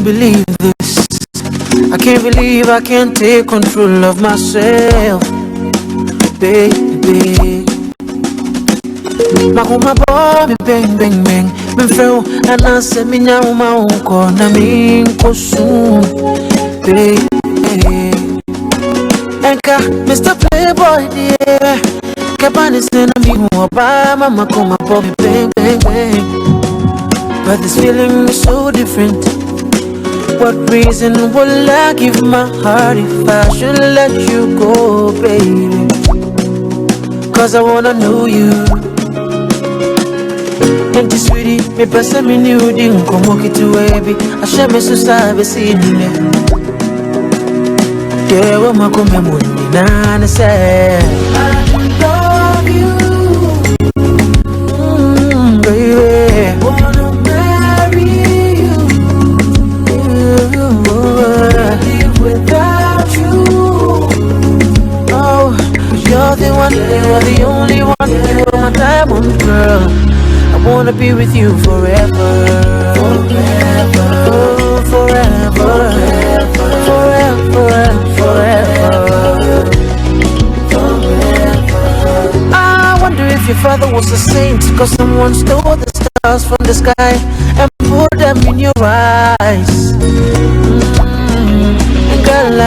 can't believe this. I can't believe I can't take control of myself, baby. Makuma boy, me bang bang bang. Me feel and I say me now my own corner me kosu, baby. Enka, Mr. Playboy, dear. Kabani say na me who Obama, makuma boy, bang bang bang. But this feeling is so different. What reason will I give my heart if I should let you go, baby? Cause I wanna know you. And this sweetie, me pass me new ding, come walk it to baby. I share me so sad, see me. Yeah, what my come money, nana say. I love you, baby. Wanna marry you, live without you. Oh, you're the one, you're the only one, you're my diamond girl. I wanna be with you forever, forever, oh, forever, forever, forever, forever. I wonder if your father was a saint, cause someone stole the stars from the sky and put them in your eyes. Girl,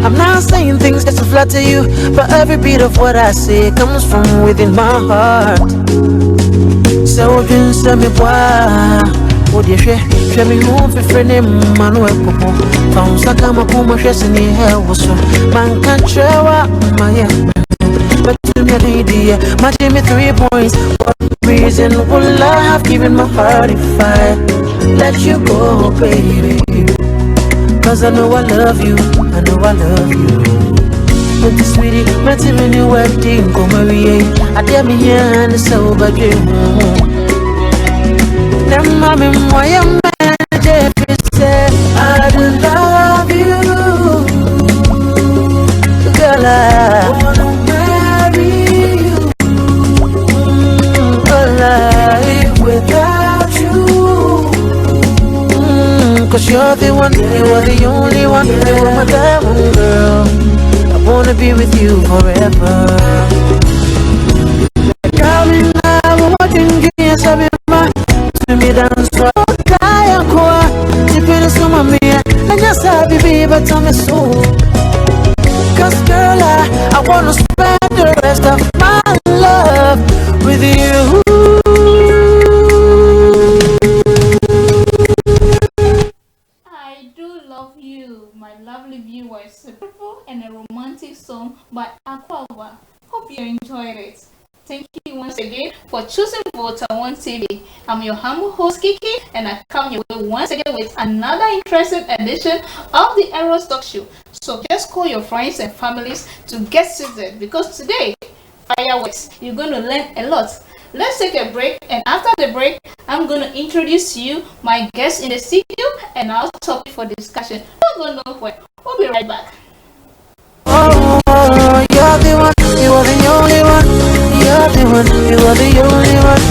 I'm not saying things just to flatter you, but every beat of what I say comes from within my heart. So you send me boy, would you share me home for friend Manuel Popo? Found Sakama Puma Shessing here was so man can't share my but to me idea, matching me 3 points. What reason will I have given my heart if I let you go, baby? Cause I know I love you, I know I love you. But this sweetie, my team in your wedding, come away. I dare me here and it's so bad. Now, mommy, why am I there? Say, I love you, girl. I wanna marry you, alive without you. Cause you're the one, you are the only one, you are my diamond girl. I wanna be with you forever. Darling, I'm watching you, so be my to me dance for Kaya Koa. Tipping so my and just happy baby, but tell me so. Cause girl, I wanna spend the rest of my love with you. My lovely viewers, a beautiful and a romantic song by Aquawa. Hope you enjoyed it. Thank you once again for choosing Voter One TV. I'm your humble host Kiki, and I come your way once again with another interesting edition of the EROS Talk Show. So just call your friends and families to get seated, because today, fireworks, you're going to learn a lot. Let's take a break, and after the break, I'm going to introduce you my guest in the studio and our topic for discussion. Don't go nowhere. We'll be right back. Oh, you're the one, you are the only one. You're the one, you are the only one.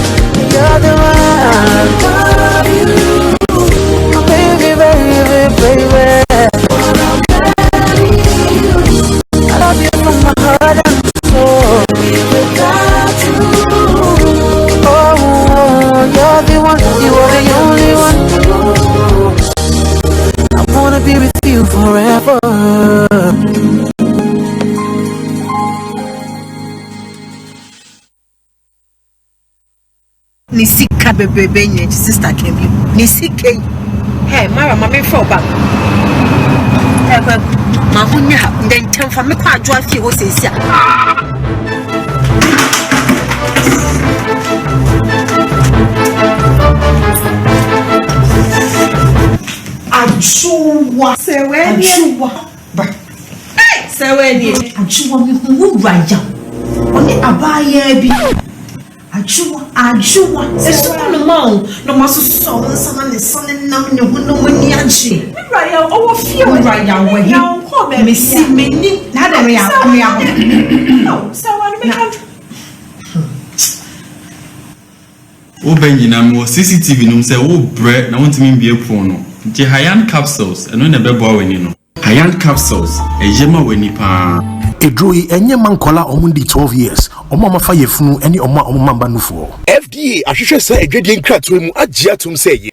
You're the one. I love you, baby, baby, baby. I love you from my heart and soul. Without you. You're the one, you are the only one. I wanna be with you forever. Nisika bebe nye sister Kemi. Nisika. Hey, Mara, mama for back. Hey, ma hunya then tell for me kwa jwa fi ho sesia. Ajuwa sewe ajuwa sewe ni ajuwa mi hu raja oni abaya bi ajuwa eso no ma no maso so nsana ne sane nam ne hu no mani age raja owo fie raja wo hi me si meni na da me ya no sewe ni me kan o benjina me CCTV no say wo bre na won timi bie phone no The Hyan capsules, and when a baby when you know. Hyan capsules, a yema wenipa. A droy, and your man collar omundi 12 years, or mama fire funu, any or mamba nufo. FDA, I should say a gradient cut to him at Giatum say.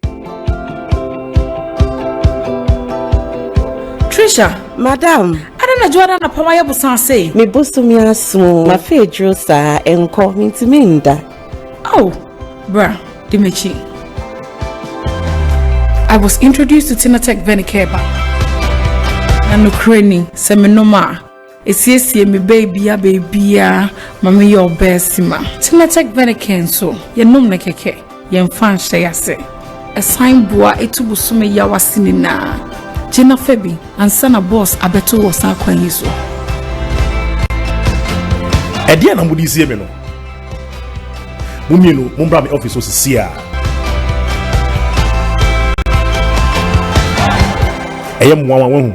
Trisha, Madam, I don't know Jordan upon my bosan say. Me bosto me asu, my fedro sa and call me to minda. Oh, bruh, Dimechi. I was introduced to TITLTE Venikeba. And no cranny, seminoma. It's yes, me baby, mammy, your best ma. TITLTE Veniken so, ye num nakeke, yen fan say. A sign boa etubusume yawasinina. Jenna Febi and Sana Boss Abeto was our queen. So, Ediana Mudisi Meno Mumino, Mumbrami office was Sia. I am one.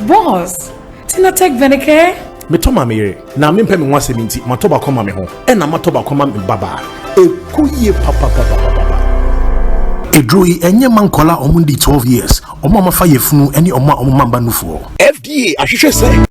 Boss, TITLTE Venike? Me Toma Mary, now me pay me 170, Matoba come me home, and I'm Matoba come me baba. A kuye papa. A droy, and your man collar omundi 12 years, or mama fire funu, any or mamba nufo. FDA, I should say.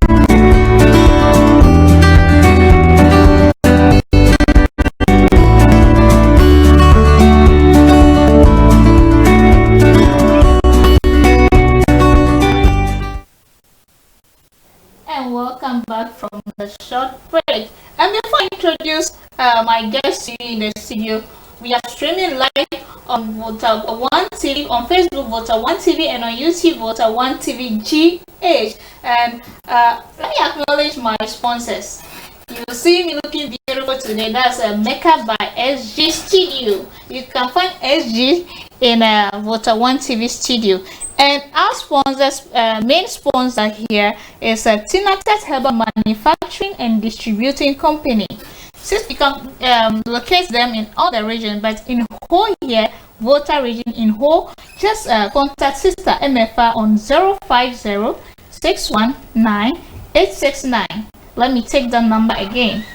And welcome back from the short break. And before I introduce my guest to you in the studio, we are streaming live on Voter One TV, on Facebook Voter One TV, and on YouTube Voter One TV GH. And let me acknowledge my sponsors. You see me looking beautiful today. That's a makeup by SG Studio. You can find SG in Voter One TV studio. And our sponsors, main sponsor here is TITLTE Herbal Manufacturing and Distributing Company. Since you can locate them in all the regions, but in whole here, Volta region in whole, just contact Sister MFR on 050-619-869. Let me take that number again.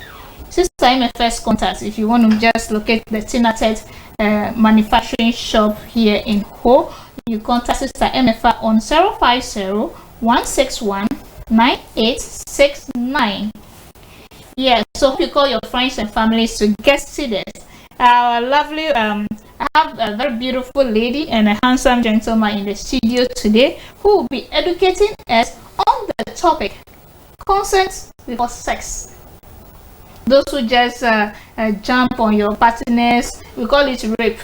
Sister MFR's contact if you want to just locate the TITLTE manufacturing shop here in whole. You contact Sister MFR on 050-161-9869. Yeah, so you call your friends and families to get seated. Our lovely, I have a very beautiful lady and a handsome gentleman in the studio today who will be educating us on the topic consent before sex. Those who just jump on your partners, we call it rape.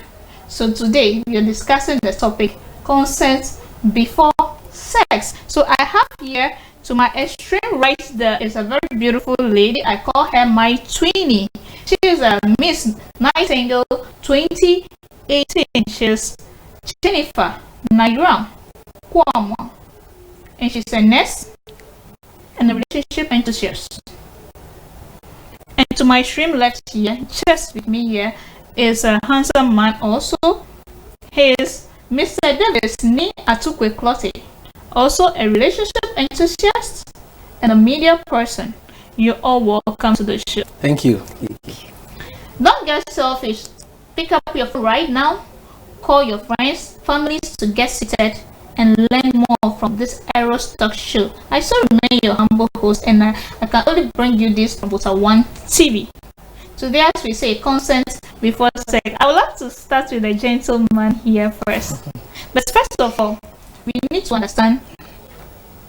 So today we are discussing the topic consent before sex. So I have here to my extreme right there is a very beautiful lady. I call her my twinnie. She is a Miss Nightingale 2018. She's Jennifer Nairam Kwama, and she's a nurse and a relationship enthusiast. And to my extreme left here, just with me here, is a handsome man also. He is Mr. Davis Ni Atukwe Clotte, also a relationship enthusiast and a media person. You're all welcome to the show. Thank you. Don't get selfish. Pick up your phone right now, call your friends, families to get seated and learn more from this EROS talk show. I still remain your humble host, and I can only bring you this from Voter One TV. Today, as we say, consent before sex. I would like to start with the gentleman here first. But first of all, we need to understand,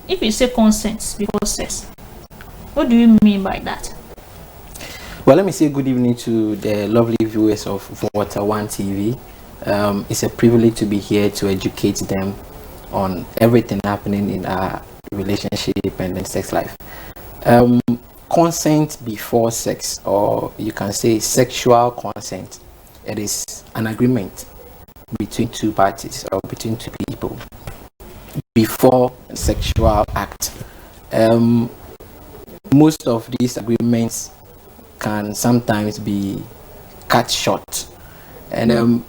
if you say consent before sex, what do you mean by that? Well, let me say good evening to the lovely viewers of Voter One TV. It's a privilege to be here to educate them on everything happening in our relationship and in sex life. Consent before sex, or you can say sexual consent, it is an agreement between two parties or between two people before sexual act. Most of these agreements can sometimes be cut short, and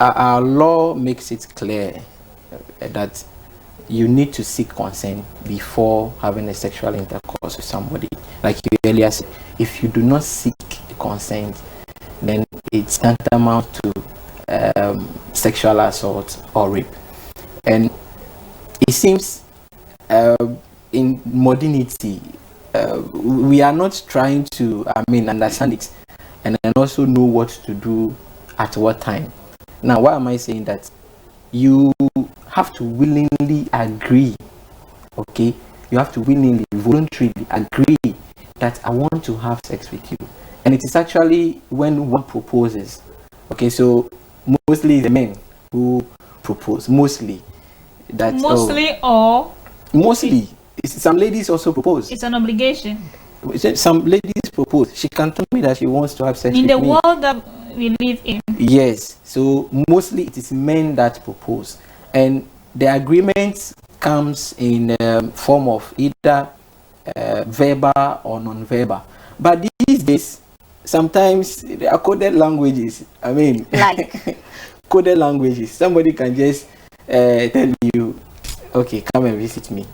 our law makes it clear that you need to seek consent before having a sexual intercourse with somebody. Like you earlier said, if you do not seek consent, then it's tantamount to sexual assault or rape. And it seems in modernity, we are not trying to, understand it and then also know what to do at what time. Now, why am I saying that? You have to willingly agree, okay? You have to willingly, voluntarily agree that I want to have sex with you. And it is actually when one proposes, okay? So mostly the men who propose, mostly. Mostly. Some ladies also propose. It's an obligation. Some ladies propose. She can tell me that she wants to have sex with me. In the world that we live in. Yes. So mostly it is men that propose. And the agreement comes in form of either verbal or non-verbal. But these days, sometimes there are coded languages. Like coded languages. Somebody can just tell you, okay, come and visit me.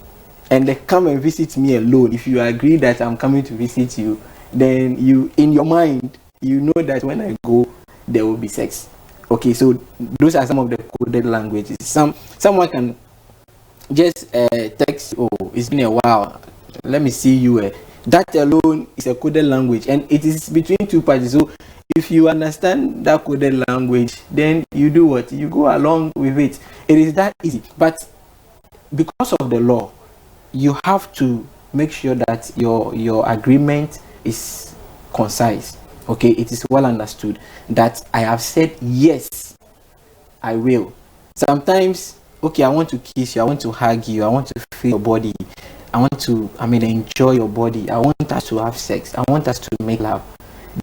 And they come and visit me alone. If you agree that I'm coming to visit you, then you, in your mind, you know that when I go, there will be sex. Okay, so those are some of the coded languages. Someone can just text, oh, it's been a while, let me see you. That alone is a coded language, and it is between two parties. So if you understand that coded language, then you do what? You go along with it. It is that easy. But because of the law, you have to make sure that your agreement is concise. Okay, it is well understood that I have said yes, I will. Sometimes, okay, I want to kiss you, I want to hug you, I want to feel your body, I want to, enjoy your body, I want us to have sex, I want us to make love.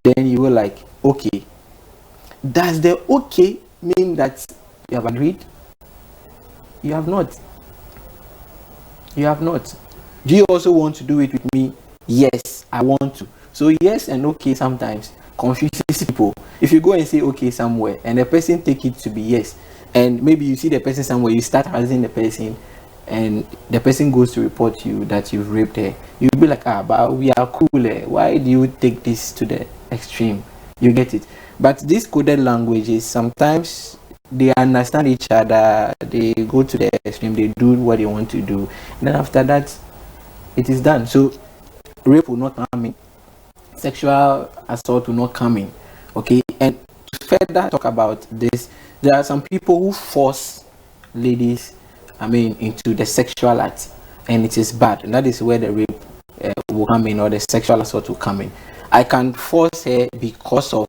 Then you will like, okay. Does the okay mean that you have agreed? You have not. You have not. Do you also want to do it with me? Yes, I want to. So yes and okay sometimes confuses people. If you go and say okay somewhere and the person take it to be yes, and maybe you see the person somewhere, you start harassing the person, and the person goes to report you that you've raped her, you'll be like, but we are cool. Why do you take this to the extreme? You get it? But these coded languages, sometimes they understand each other, they go to the extreme, they do what they want to do, and then after that, it is done. So rape will not come in, sexual assault will not come in. Okay, and to further talk about this, there are some people who force ladies, into the sexual act, and it is bad, and that is where the rape will come in, or the sexual assault will come in. I can force her because of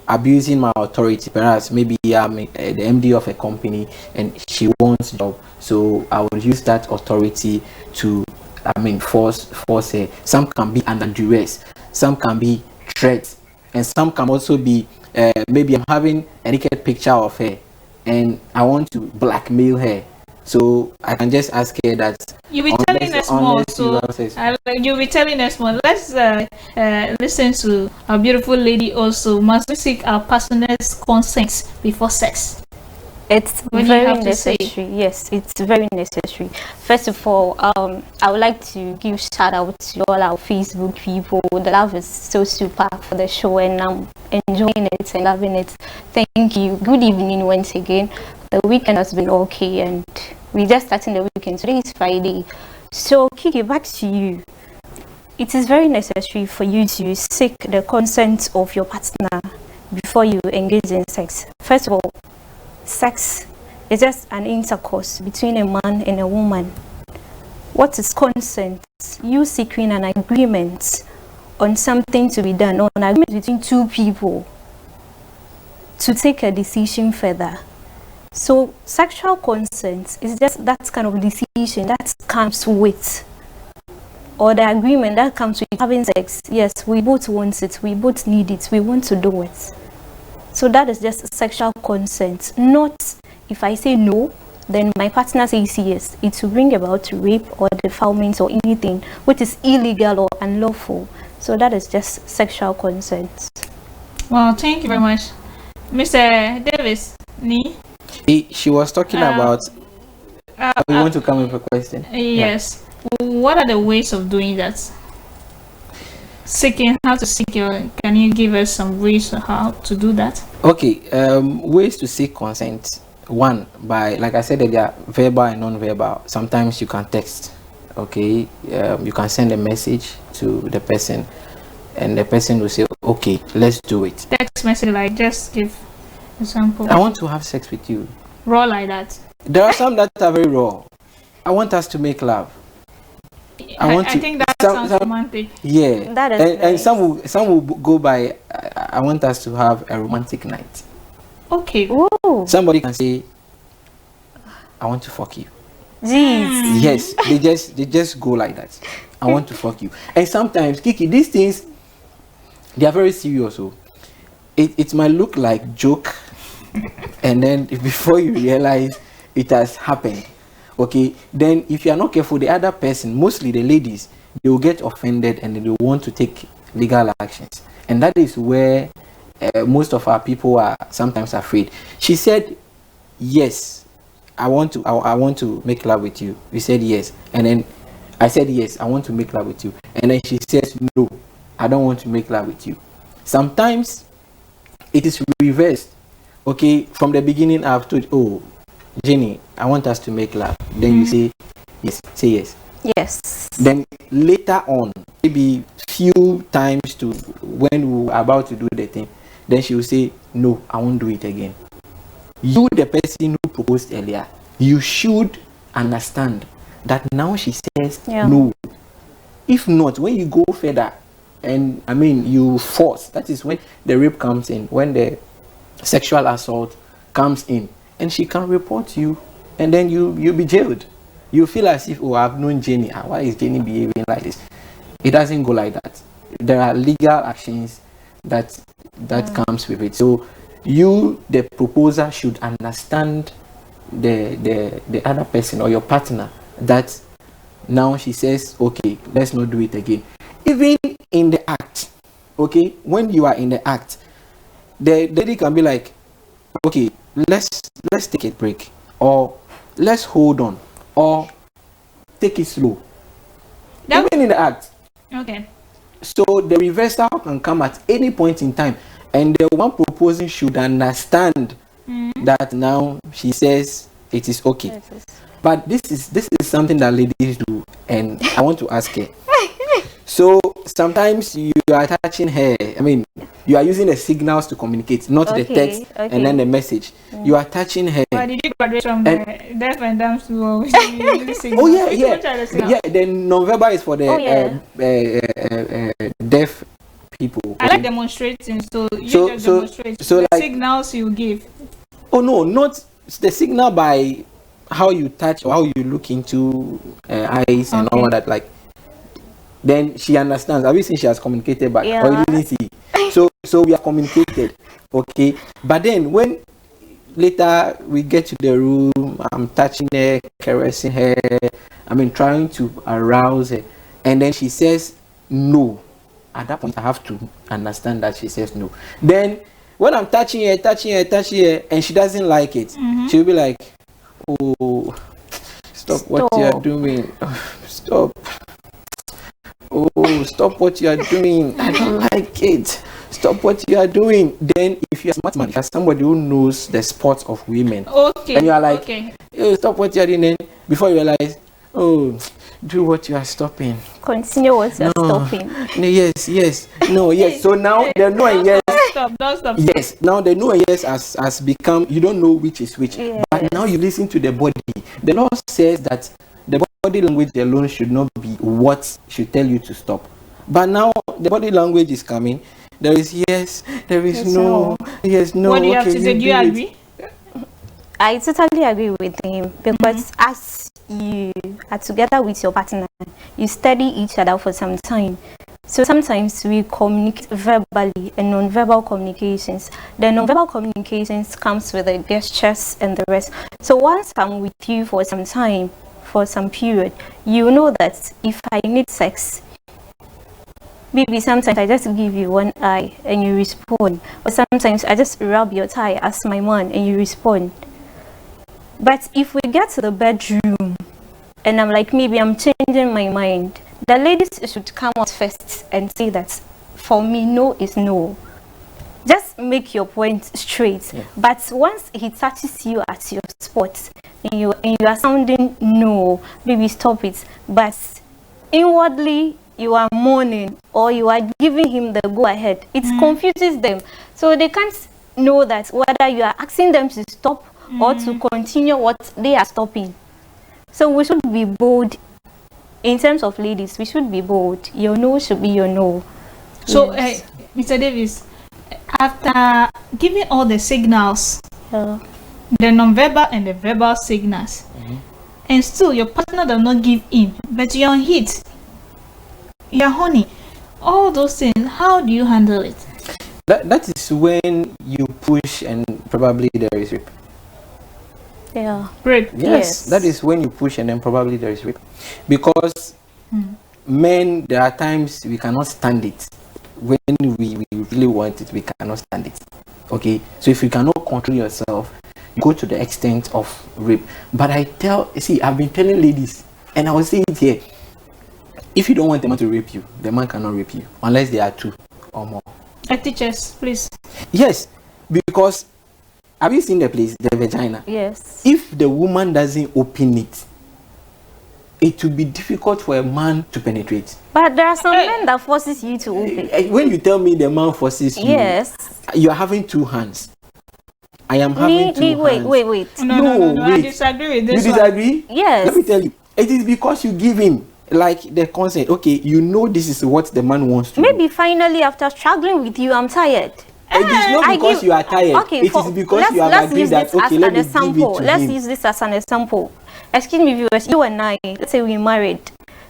abusing my authority. Perhaps maybe I'm the MD of a company and she wants a job, so I will use that authority to force her. Some can be under duress, some can be threats, and some can also be maybe I'm having a naked picture of her and I want to blackmail her, so I can just ask her that you'll be telling us more. So you'll be telling us more. Let's listen to our beautiful lady also. Must we seek our partner's consent before sex? It's very necessary. Yes, it's very necessary. First of all, I would like to give shout out to all our Facebook people. The love is so super for the show, and I'm enjoying it and loving it. Thank you. Good evening once again. The weekend has been okay, and we're just starting the weekend. Today is Friday. So, Kiki, back to you. It is very necessary for you to seek the consent of your partner before you engage in sex. First of all, sex is just an intercourse between a man and a woman. What is consent? You seeking an agreement on something to be done, or an agreement between two people to take a decision further. So sexual consent is just that kind of decision that comes with, or the agreement that comes with having sex. Yes, we both want it, we both need it, we want to do it. So that is just sexual consent. Not if I say no, then my partner says yes. It will bring about rape or defilement or anything which is illegal or unlawful. So that is just sexual consent. Well, thank you very much. Mr. Davis, she was talking about we want to come with a question. Yes. Yeah. What are the ways of doing that? How to seek can you give us some ways on how to do that? Okay, ways to seek consent. one, by, like I said earlier, verbal and non-verbal. Sometimes you can text, okay? You can send a message to the person, and the person will say, okay, let's do it. Text message, like, just give example. I want to have sex with you. Raw like that. There are some that are very raw. I want us to make love. I think that sounds romantic. Yeah. That is and nice. some will go by, I want us to have a romantic night. Okay. Ooh. Somebody can say, I want to fuck you. Jeez. Yes, they just go like that. I want to fuck you. And sometimes, Kiki, these things, they are very serious. So it might look like joke, and then before you realize it has happened, okay, then if you are not careful, the other person, mostly the ladies, they will get offended and they will want to take legal actions. And that is where most of our people are sometimes afraid. She said, yes, I want to make love with you. We said yes. And then I said, yes, I want to make love with you. And then she says, no, I don't want to make love with you. Sometimes it is reversed. Okay, from the beginning, I've told you, oh, Jenny, I want us to make love. Then you say yes. Yes. Then later on, maybe few times to when we are about to do the thing, then she will say, no, I won't do it again. You, the person who proposed earlier, you should understand that now she says no. If not, when you go further, and I mean you force, that is when the rape comes in, when the sexual assault comes in, and she can report you, and then you'll be jailed. You feel as if, oh, I've known Jenny. Why is Jenny behaving like this? It doesn't go like that. There are legal actions that comes with it. So you, the proposer, should understand the other person or your partner, that now she says, okay, let's not do it again. Even in the act, okay, when you are in the act, the lady can be like, okay, let's take a break, or let's hold on, or take it slow. Even in the act. Okay. So the reversal can come at any point in time, and the one proposing should understand that now she says it is okay. But this is something that ladies do, and I want to ask her. So sometimes you are touching her. I mean, you are using the signals to communicate, not the text and then the message. You are touching her. But did you graduate from the deaf and dumb school? Oh yeah. Then non-verbal is for the deaf people. I like demonstrating, so you just demonstrate. So the like, signals you give. Oh no, not the signal by how you touch or how you look into eyes and all that. Like, then she understands. Have you seen she has communicated back? Or you didn't see? So we have communicated, okay. But then when later we get to the room, I'm touching her, caressing her, I mean trying to arouse her, and then she says no. At that point, I have to understand that she says no. Then when I'm touching her, and she doesn't like it, she'll be like, oh, stop what you are doing. Stop. Oh, stop what you are doing. I don't like it. Stop what you are doing. Then if you're a smart man, if you're somebody who knows the sports of women, and you are like, oh, stop what you are doing, then before you realize, oh, do what you are stopping. Continue what you are stopping. No, yes. No, yes. So now the no and yes. Don't stop. Yes. Now the no and yes has become, you don't know which is which. Yes. But now you listen to the body. The law says that the body language alone should not be what should tell you to stop. But now the body language is coming. There is yes, there is no, yes, no. What do you have to say? Do you agree? I totally agree with him, because as you are together with your partner, you study each other for some time. So sometimes we communicate verbally and non-verbal communications. The non-verbal communications comes with the gestures and the rest. So once I'm with you for some time, for some period, you know that if I need sex, maybe sometimes I just give you one eye and you respond, or sometimes I just rub your thigh as my man and you respond. But if we get to the bedroom and I'm like, maybe I'm changing my mind, the ladies should come out first and say that for me, no is no. just make your point straight. Yeah. But once he touches you at your spot and you are sounding no, baby, stop it. But inwardly you are mourning or you are giving him the go ahead. It confuses them, so they can't know that whether you are asking them to stop or to continue what they are stopping. So we should be bold. In terms of ladies, we should be bold. Your no should be your no. So, yes. Mr. Davis, after giving all the signals, the non-verbal and the verbal signals, and still your partner does not give in, but you're on heat, you're horny, all those things, how do you handle it? That is when you push and probably there is rape. Yeah. Rape. Yes, that is when you push and then probably there is rape. Because men, there are times we cannot stand it. When we really want it, we cannot stand it. Okay, so if you cannot control yourself, you go to the extent of rape. But I've been telling ladies, and I will say it here, if you don't want the man to rape you, the man cannot rape you unless they are 2 or more. Teachers, please. Yes, because have you seen the place, the vagina? Yes. If the woman doesn't open it, it will be difficult for a man to penetrate. But there are some men that forces you to open. When you tell me the man forces you, yes, you are having 2 hands. I am having 2 hands. Wait. No, wait. I disagree with this. You disagree? Yes. Let me tell you. It is because you give him like the consent. Okay, you know this is what the man wants to Maybe do. finally after struggling with you, I'm tired. It is not because you are tired. Okay, it is because you have agreed that, okay, let me give it to Let's him. use this as an example. Excuse me, viewers, you and I, let's say we married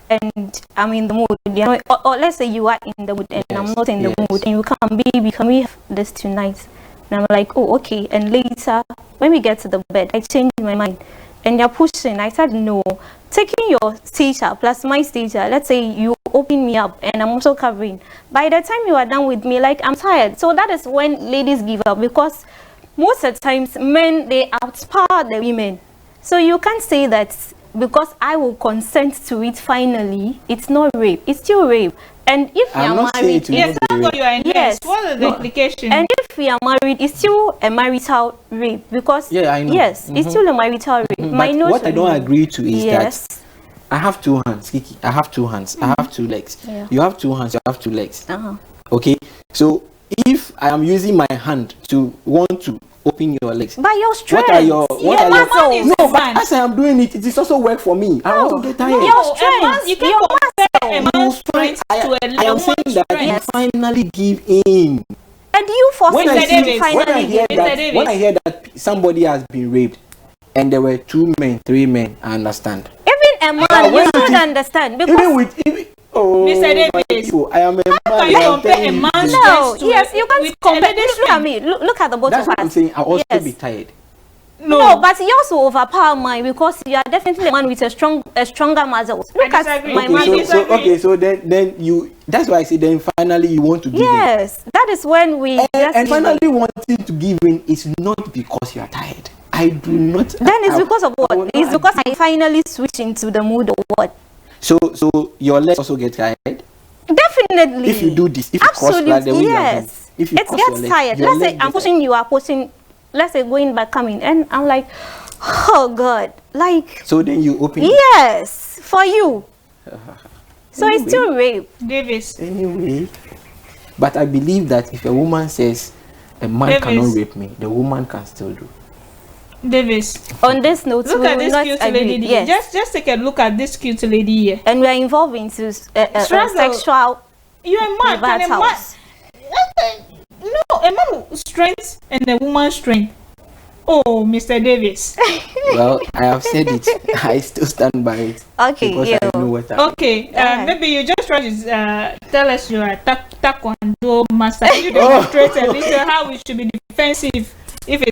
and I'm in the mood, you know, or let's say you are in the mood and I'm not in the mood, and you come, baby, can we have this tonight? And I'm like, oh, okay. And later, when we get to the bed, I change my mind. And you're pushing. I said, no. Taking your stature plus my stature, let's say you open me up and I'm also covering. By the time you are done with me, like, I'm tired. So that is when ladies give up, because most of the times men, they outpower the women. So you can't say that because I will consent to it finally, it's not rape. It's still rape. And if you are married, yes, what you are in. Yes, what is the implication? And if we are married, it's still a marital rape, because I know. Yes, it's still a marital rape. But what I don't agree to is that I have 2 hands, Kiki. I have 2 hands. I have 2 legs. Yeah. You have 2 hands. You have 2 legs. Okay. So if I am using my hand to want to open your legs, by your strength, what are your muscles? No, but as I am doing it, it is also work for me. I also get tired. Your strength, you can compare a man's strength to a I am saying that you finally give in. And you force when I hear that somebody has been raped and there were 2 men, 3 men, I understand. Even a man, you should understand, because even with Mr. Davis, I am a man. How can you compare a man's strength to you can't compare. Look at me. Look at the both That's of what us. I'm saying. I'll also be tired. No, but yours will overpower mine, because you are definitely a man with a stronger muscle. Look at my muscle. So then you. That's why I say then finally you want to give in. Yes, that is when we. And finally wanting to give in is not because you are tired. I do not. Then it's because of what? It's because I finally switch into the mood or what? So your legs also get tired? Definitely. If you do this, if you cross like the way yes. If you it gets tired. Let's say I'm pushing, you are pushing. Let's say going back, coming, and I'm like, oh God, like. So then you open. Yes, for you. So anyway, it's still rape, Davis. Anyway, but I believe that if a woman says a man cannot rape me, the woman can still do. Davis, on this note, look at this cute lady. Yes. Just take a look at this cute lady here. And we are involved into sexual. You are a man. No, a man strength and a woman's strength. Oh, Mr. Davis. Well, I have said it. I still stand by it. Okay, because I know what I maybe you just try to tell us you are taekwondo master. You demonstrate a little how we should be defensive. If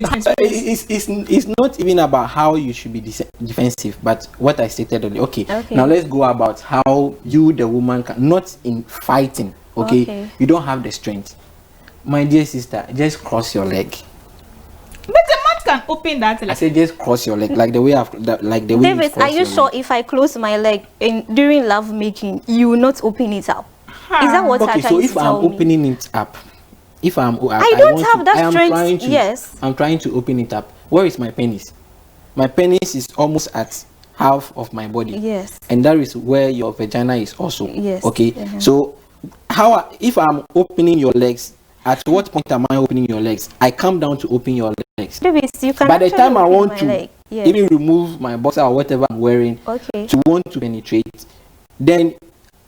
it's not even about how you should be defensive, but what I stated earlier. Okay, now let's go about how you, the woman, can, not in fighting. Okay, you don't have the strength. My dear sister, just cross your leg. But the man can open that leg. I said just cross your leg, like the way David, are you sure if I close my leg during love making, you will not open it up? Is that what you're trying to tell me? So if I'm opening it up, if I'm, I don't have that strength. Yes. I'm trying to open it up. Where is my penis? My penis is almost at half of my body. Yes. And that is where your vagina is also. Yes. Okay. So if I'm opening your legs, at what point am I opening your legs? I come down to open your legs. Baby, you can. By the time I want to yes. even remove my boxer or whatever I'm wearing, to want to penetrate, then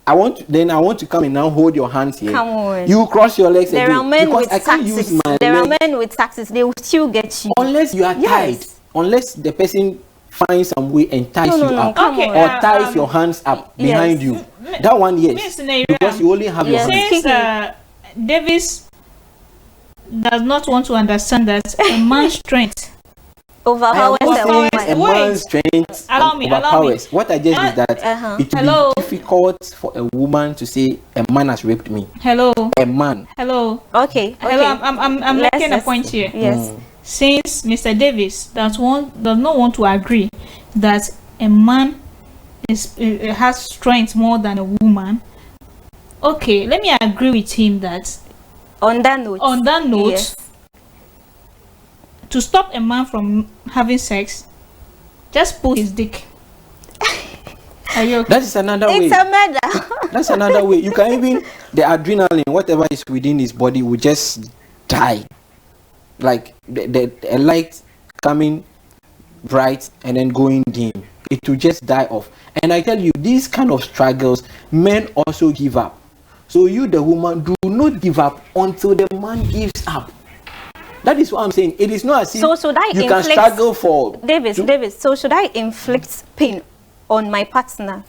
I want to come and now hold your hands here. Come on. You cross your legs there again. Are men because with I can't use my There legs. are men with taxes. They will still get you. Unless you are tied. Unless the person finds some way and ties you up. Or ties your hands up behind you. That one, yes. Because you only have your hands. Since Davis does not want to understand that a man's strength overpowers a man's strength. Allow me. What I just is that it will be difficult for a woman to say a man has raped me. Hello. A man. Hello. Okay. Hello. I'm making a point here. Yes. Since Mr. Davis does not want to agree that a man has strength more than a woman. Okay, let me agree with him that on that note, yes. To stop a man from having sex, just pull his dick. Are you okay? That is another way. It's a murder. That's another way. You can even, the adrenaline, whatever is within his body will just die. Like the light coming bright and then going dim. It will just die off. And I tell you, these kind of struggles, men also give up. So you, the woman, do not give up until the man gives up. That is what I'm saying. It is not as if you can struggle for... Davis, so should I inflict pain on my partner?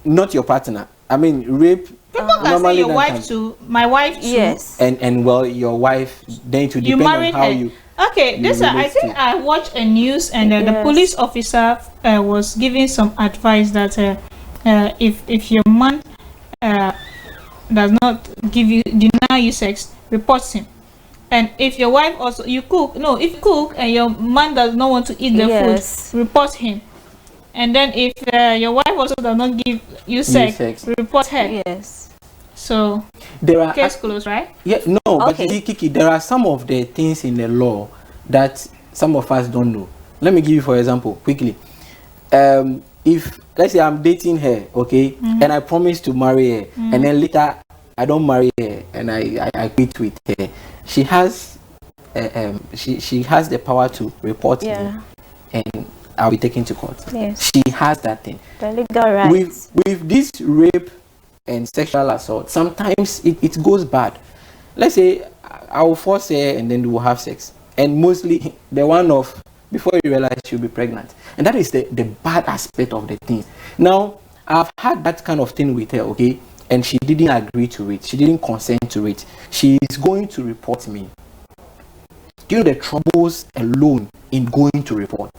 Not your partner. I mean, rape... People can say your wife too. My wife too. Yes. And well, your wife, then to depend on how you... Okay, I think I watched a news and the police officer was giving some advice that if your man does not deny you sex, report him. And if your wife also if you cook and your man does not want to eat the food, report him. And then if your wife also does not give you sex, report her. Yes. So there are case closed, right? Yeah, no, but Kiki, there are some of the things in the law that some of us don't know. Let me give you, for example, quickly. If let's say I'm dating her, okay, and I promise to marry her, and then later I don't marry her and I quit with her, she has she has the power to report me, and I'll be taken to court. Yes. She has that thing. The legal rights. With this rape and sexual assault, sometimes it goes bad. Let's say I will force her and then we'll have sex, and mostly the one of before you realize she'll be pregnant, and that is the bad aspect of the thing. Now I've had that kind of thing with her, okay, and she didn't agree to it, she didn't consent to it. She is going to report me. Do you know the troubles alone in going to report?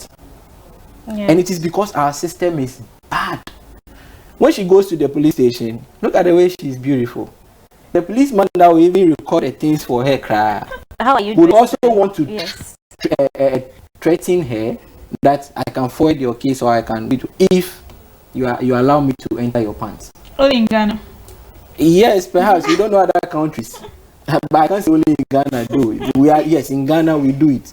And it is because our system is bad. When she goes to the police station, look at the way she's beautiful. The policeman that will even record the things for her cry would also want to threaten her that I can forward your case or I can do it if you allow me to enter your pants. Only in Ghana. Yes, perhaps you don't know other countries, but I can't say only in Ghana though. In Ghana we do it.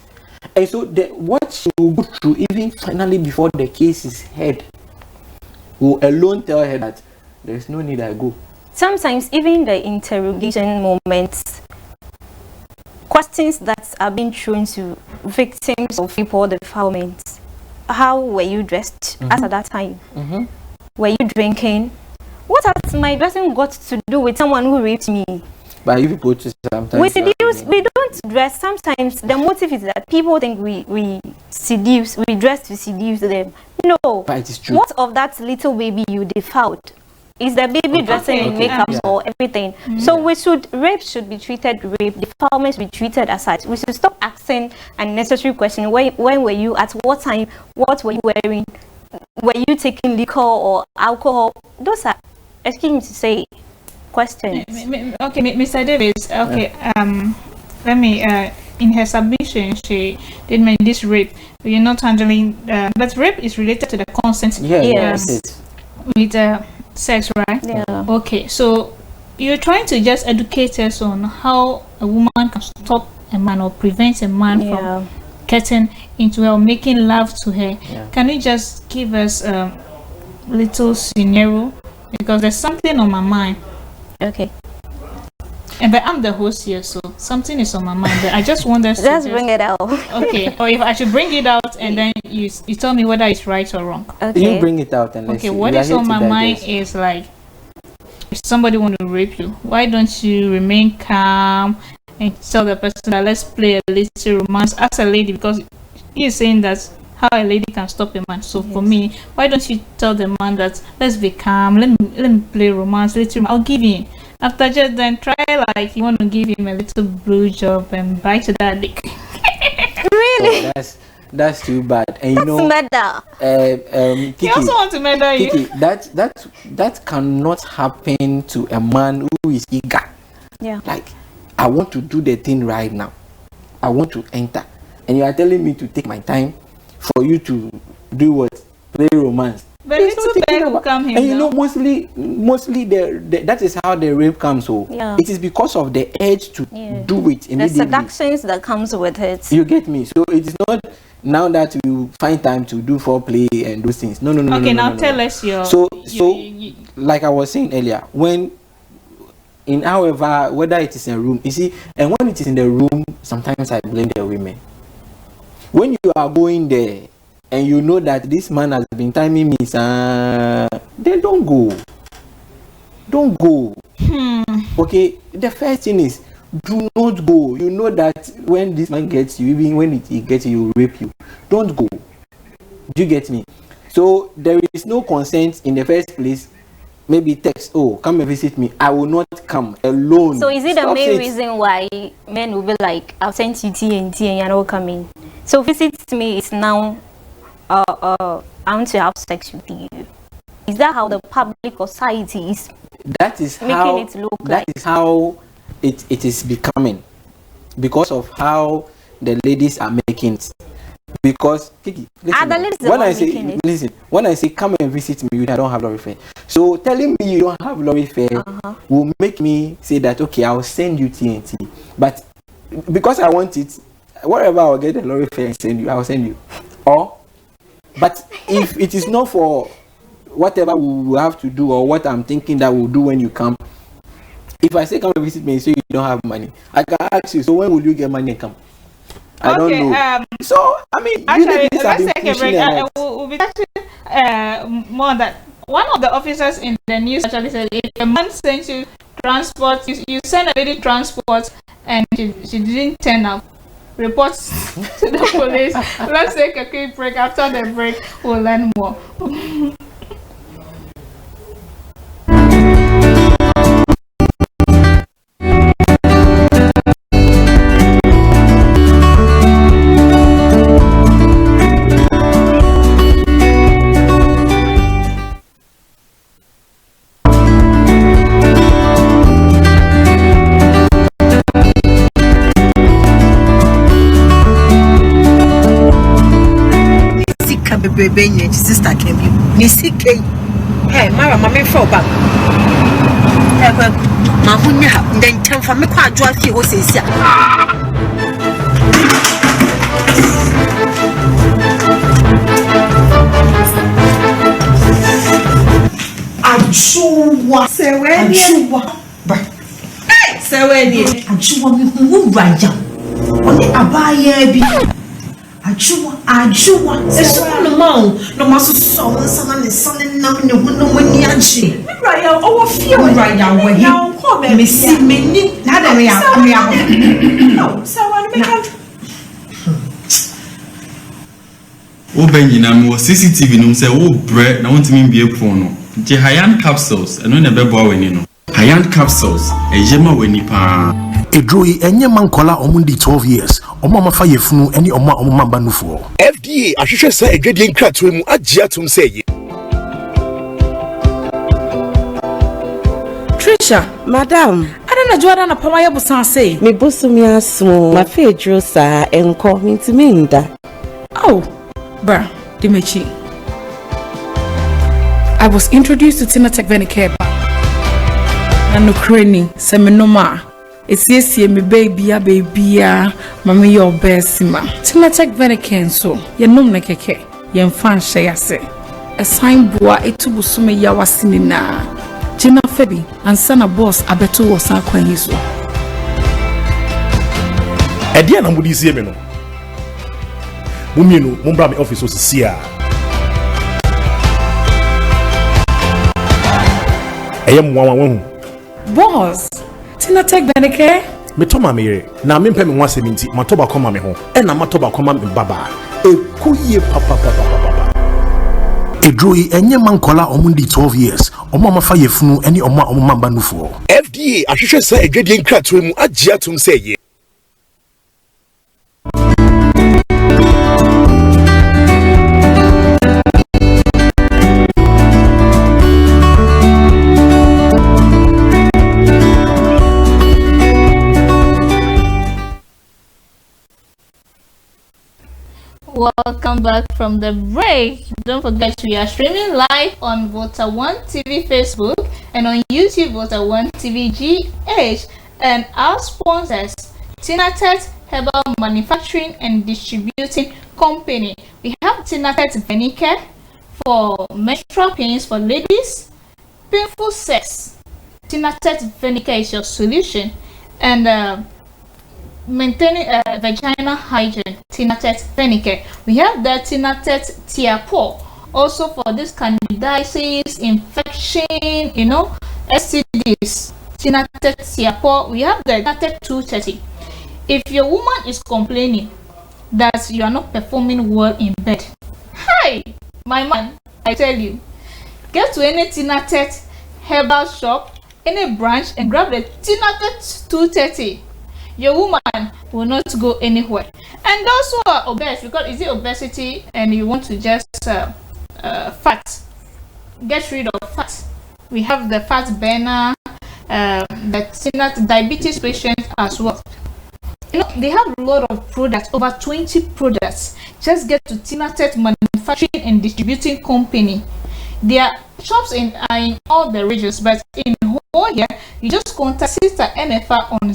And so what she will go through even finally before the case is heard will alone tell her that there is no need I go. Sometimes even the interrogation moments, questions that are being thrown to victims of people defilement. How were you dressed at that time? Were you drinking? What has my dressing got to do with someone who raped me? But you people sometimes we don't dress. Sometimes the motive is that people think we dress to seduce them. No, but it is true. What of that little baby you defiled? Is the baby dressing in makeup or everything? So rape should be treated rape, defilement should be treated as such. We should stop asking unnecessary questions. When were you? At what time? What were you wearing? Were you taking liquor or alcohol? Those are, excuse me to say, questions. Okay, Mr. Davis. Okay, let me. In her submission, she did mention this rape. We are not handling, but rape is related to the consent. With sex, right? Yeah. Okay, so you're trying to just educate us on how a woman stop a man or prevent a man from getting into her or making love to her. Can you just give us a little scenario? Because there's something on my mind. Okay. But I'm the host here, so something is on my mind. But I just want us to bring it out. Okay. Or if I should bring it out and then you tell me whether it's right or wrong. Okay. You bring it out and let's see. What is on my mind is like, if somebody want to rape you, why don't you remain calm and tell the person that let's play a little romance as a lady, because he's saying that how a lady can stop a man. So for me, why don't you tell the man that let's be calm, let me play romance, little I'll give in. After just then try like you want to give him a little blue job and bite that dick. Really? Oh, that's too bad. And you know, Kiki, you also want to murder you. Kiki, that cannot happen to a man who is eager. Yeah. Like, I want to do the thing right now. I want to enter, and you are telling me to take my time for you to do what? Play romance. But little bag will come here. And you know, mostly that is how the rape comes. So it is because of the urge to do it immediately. The seductions that comes with it. You get me? So it is not now that you find time to do foreplay and those things. No. Okay, now tell us your. So like I was saying earlier, when however whether it is a room, you see, and when it is in the room, sometimes I blame the women. When you are going there and you know that this man has been timing me, then don't go. Okay, the first thing is do not go. You know that when this man gets you, even when he gets you, he will rape you. Don't go. Do you get me? So there is no consent in the first place. Maybe text, oh, come and visit me. I will not come alone. So is it the main reason why men will be like, I'll send you TNT and you're not coming? So visit me, it's now I want to have sex with you. Is that how the public or society is making it look like? That is how it is becoming, because of how the ladies are making it. Because Kiki, listen, when I say come and visit me, I don't have lorry fare. So telling me you don't have lorry fare will make me say that okay, I'll send you TNT. But because I want it, wherever I'll get the lorry fare and send you, I'll send you. But if it is not for whatever we will have to do or what I'm thinking that we'll do when you come, if I say come and visit me and say you don't have money, I can ask you, so when will you get money and come? I don't know. So I mean, actually, let's take a break. We'll be touching more that one of the officers in the news actually said if a man sends you transport, you send a lady transport and she didn't turn up, reports to the police. Let's take a quick break. After the break, we'll learn more. Baby, sister came you. Nisike. Hey, Mara, mamma for back. Mahunya, then tell for me quite drive you, says ya. Achua, say where you are. Hey, say where you are. Achua, who right on the abaya. Ajua. It's no more. No more so and son now no one yachi. Right, our fear right now. When you call me, see me, not a real. No, so I make out. Benjamin was CCTV no say bread na want me be a pono. Je Hyan capsules and when a bebo when you know. Hyan capsules a yema when nipa. Edroi enye mankola omundi 12 years omama fa yefunu eni omama banufo FDA ahwehwe sa edwedie nkratoe mu agye atum seye Trisha Madam adana joada na pama yebusan say me bosumi aso ma fe dro sa enko mintiminda oh bra dimechi I was introduced to TITLTE Venicare na no kreni seminoma esiesie me baby mama your best ma TITLTE Veniken so ye nom na keke ye mfa hye ase esan boa etubusume ya wasini na Gina Febi ansa na boss abeto wo san kwan yi so Edia na mudi sie me no mumienu mumbra me office osisia eyem wawa wahu boss TITLTE Veniken me to ma mere na me pɛ me ho asɛm nti matoba kɔma me ho ɛna matoba kɔma me baba ekuye papa edroi enye mankola omundi 12 years omo amafa yefunu eni omo mamba nufuo FDA ahwehwe sa edwadie nkratoe mu agye atum sɛ ye Welcome back from the break. Don't forget we are streaming live on Water One TV Facebook and on YouTube Water One TV GH, and our sponsors TITLTE Herbal Manufacturing and Distributing Company. We have TITLTE Veniken for menstrual pains for ladies, painful sex. TITLTE Veniken is your solution, and maintaining vaginal hygiene. TITLTE Veniken. We have the TITLTE TITLTE also for this candidiasis, infection, STDs. TITLTE TITLTE. We have the TITLTE 230. If your woman is complaining that you are not performing well in bed, hi, my man, I tell you, get to any TITLTE herbal shop, any branch, and grab the TITLTE 230. Your woman will not go anywhere. And those who are obese, because is it obesity and you want to just fat, get rid of fat, we have the fat burner, the diabetes patients as well. They have a lot of products, over 20 products. Just get to TITLTE Manufacturing and Distributing Company. Their shops in all the regions, but in whole here, you just contact Sister NFA on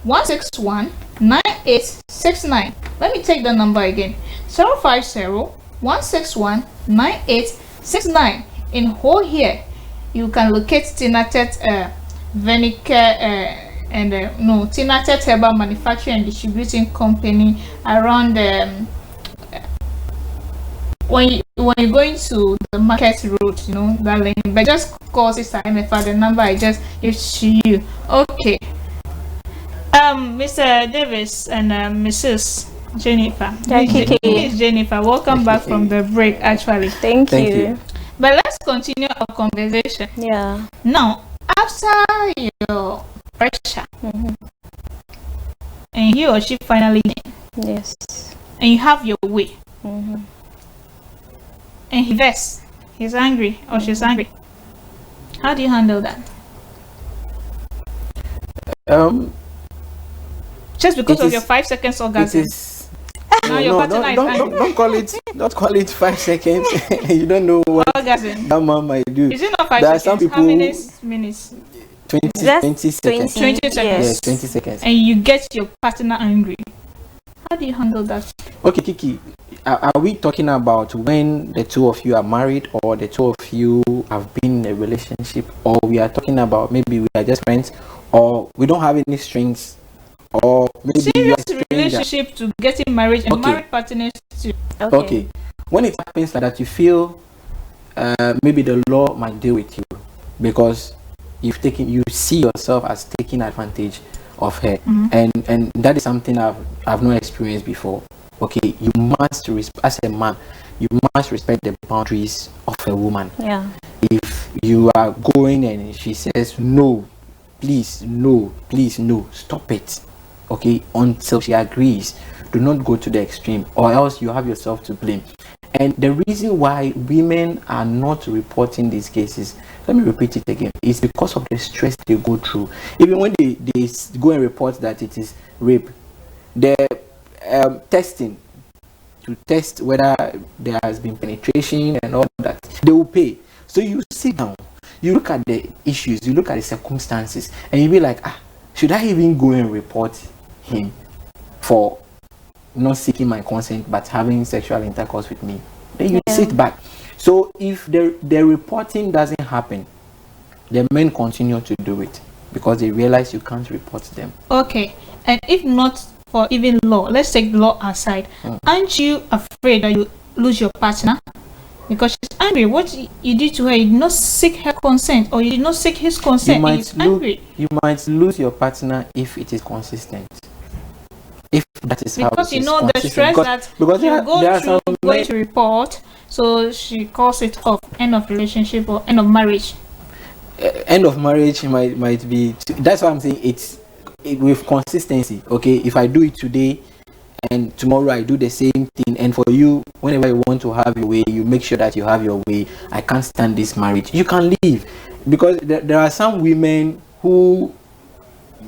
050-161-9869. Let me take the number again. 050-161-9869. In whole here, you can locate TITLTE Veniken and TITLTE Herbal Manufacturing and Distributing Company around when you're going to the market road, that lane. But just call Sister NFA, the number I just gave to you. Okay. Mr. Davis and Mrs. Jennifer. Miss Jennifer, welcome back from the break. Actually, Thank you. But let's continue our conversation. Yeah. Now, after your pressure, and he or she finally, Yes. and you have your way, Mm-hmm. and he vexed, he's angry or she's angry. How do you handle that? Just because of your 5 seconds orgasm. Now your partner is angry. Don't call it 5 seconds. You don't know what Orgasm. that man might do. Is it not 5 There are seconds? some people How many minutes? 20 seconds. 20 seconds. Yes, 20 seconds. And you get your partner angry. How do you handle that? Okay, Kiki, are we talking about when the two of you are married, or the two of you have been in a relationship, or we are talking about maybe we are just friends, or we don't have any strings, or maybe you are serious relationship to getting married and married partners too. Okay. When it happens like that, you feel maybe the law might deal with you because you see yourself as taking advantage of her, and that is something I've not experienced before. Okay, you must as a man, you must respect the boundaries of a woman. Yeah. If you are going and she says no, please no, stop it. Okay, until she agrees. Do not go to the extreme, or else you have yourself to blame. And the reason why women are not reporting these cases, let me repeat it again, is because of the stress they go through. Even when they go and report that it is rape, the testing to test whether there has been penetration and all that, they will pay. So you sit down, you look at the issues, you look at the circumstances, and you be like, should I even go and report him for not seeking my consent but having sexual intercourse with me? Then you sit back. So if the reporting doesn't happen, the men continue to do it because they realize you can't report them. Okay, and if not for even law, let's take law aside. Aren't you afraid that you lose your partner because she's angry? What you did to her, you did not seek her consent, or you did not seek his consent. You might lose your partner if it is consistent. If that is because how it you is know the stress because you go through some going to report, so she calls it off. End of relationship or end of marriage. End of marriage might be. That's why I'm saying it's with consistency. Okay, if I do it today and tomorrow I do the same thing, and for you, whenever you want to have your way, you make sure that you have your way. I can't stand this marriage. You can leave, because there are some women who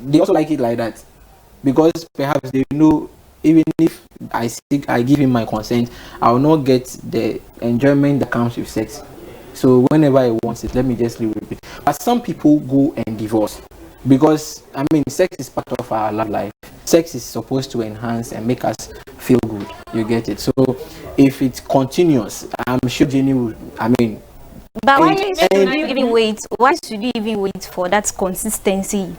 they also like it like that, because perhaps they know even if I give him my consent, I will not get the enjoyment that comes with sex. So whenever I want it, let me just live with it. But some people go and divorce because, I mean, sex is part of our love life. Sex is supposed to enhance and make us feel good. You get it? So if it continues, I'm sure Jenny will, I mean. But why should you even wait? Why should you even wait for that consistency?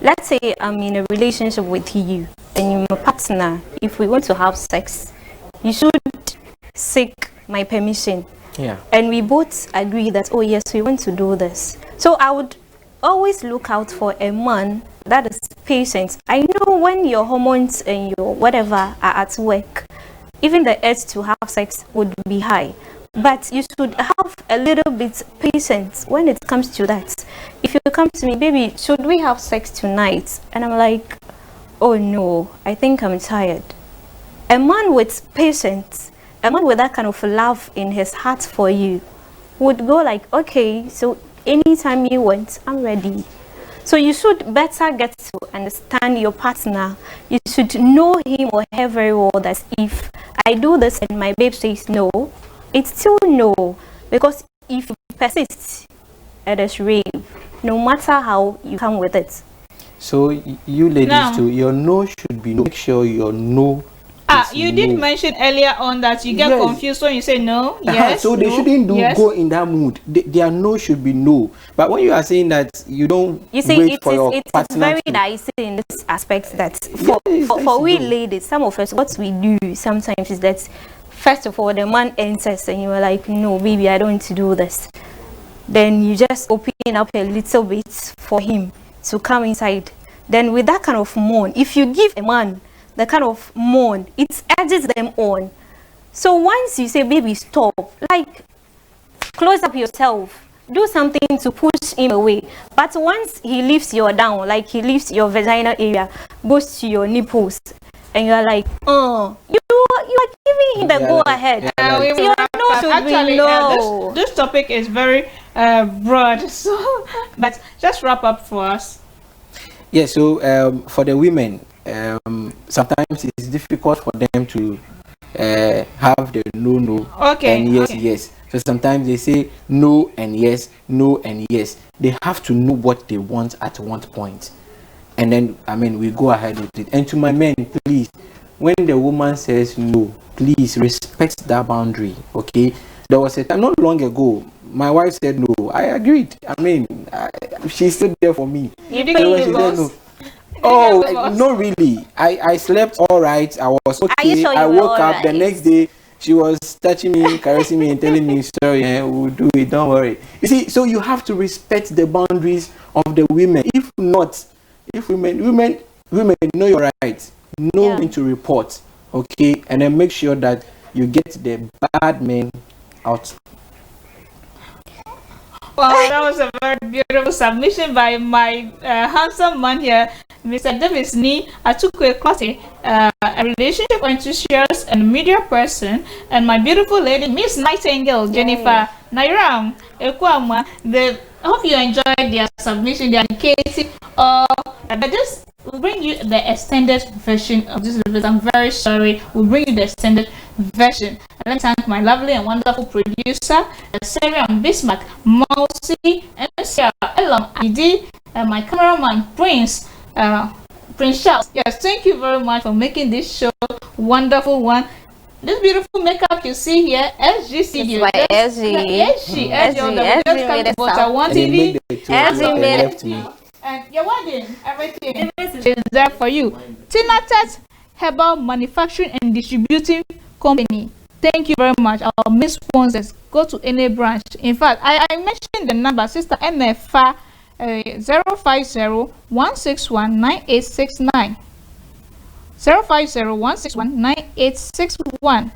Let's say I'm in a relationship with you and you're my partner. If we want to have sex, you should seek my permission. Yeah. And we both agree that, oh yes, we want to do this. So I would always look out for a man that is patient. I know when your hormones and your whatever are at work, even the urge to have sex would be high. But you should have a little bit patience when it comes to that. If you come to me, baby, should we have sex tonight? And I'm like, oh no, I think I'm tired. A man with patience, a man with that kind of love in his heart for you would go like, okay, so anytime you want, I'm ready. So you should better get to understand your partner. You should know him or her very well, that if I do this and my babe says no, it's still no. Because if you persist, it is rape, no matter how you come with it. So you ladies too, your no should be no. Make sure your no. You did mention earlier on that you get confused when you say no. Yes. So they shouldn't go in that mood. Their no should be no. But when you are saying that you don't wait for your partner, it's very dicey in this aspect that for we ladies, some of us, what we do sometimes is that first of all the man enters and you are like, no baby, I don't want to do this. Then you just open up a little bit for him to come inside. Then with that kind of moan, if you give a man the kind of moan, it edges them on. So once you say, baby, stop, like, close up yourself, do something to push him away. But once he lifts you down, like he lifts your vagina area, goes to your nipples, and you're like, oh, you are giving him the go ahead. Your no should be low. This topic is very broad, so but just wrap up for us. Yeah, so for the women, sometimes it's difficult for them to have the no and yes. So sometimes they say no and yes, no and yes. They have to know what they want at one point, and then I mean we go ahead with it. And to my men, please, when the woman says no, please respect that boundary. Okay, there was a time not long ago my wife said no. I agreed. I mean, she's still there for me. You didn't no. Oh, no, really. I slept all right. I was okay. Sure I woke up right? The next day. She was touching me, caressing me, and telling me, "Sorry, we'll do it. Don't worry." You see, so you have to respect the boundaries of the women. If not, if women know your rights, know when to report, okay, and then make sure that you get the bad men out. Well, that was a very beautiful submission by my handsome man here, Mr. Davis Nee Atukwe-Kote, a relationship enthusiast and media person, and my beautiful lady, Miss Nightingale, Jennifer Nairam Ekwama. I hope you enjoyed their submission, their dedicated, but this will bring you the extended version of this video. I'm very sorry. We'll bring you the extended version. I'd like to thank my lovely and wonderful producer, Sarah and Bismarck, Mousy, and Sarah Elam ID, and my cameraman, Prince. Prince Charles. Yes, thank you very much for making this show wonderful one. This beautiful makeup you see here, SG Studio. SG, but I want TV. SG made me. And your wedding, everything is there for you. TITLTE Herbal Manufacturing and Distributing Company. Thank you very much. Our main sponsors, go to any branch. In fact, I mentioned the number, Sister MFA 050-161-9869. 050-161-9861.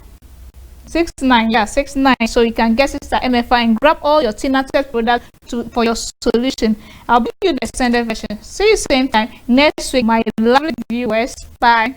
69. So you can get Sister MFA and grab all your TITLTE products for your solution. I'll bring you the extended version. See you same time next week, my lovely viewers. Bye.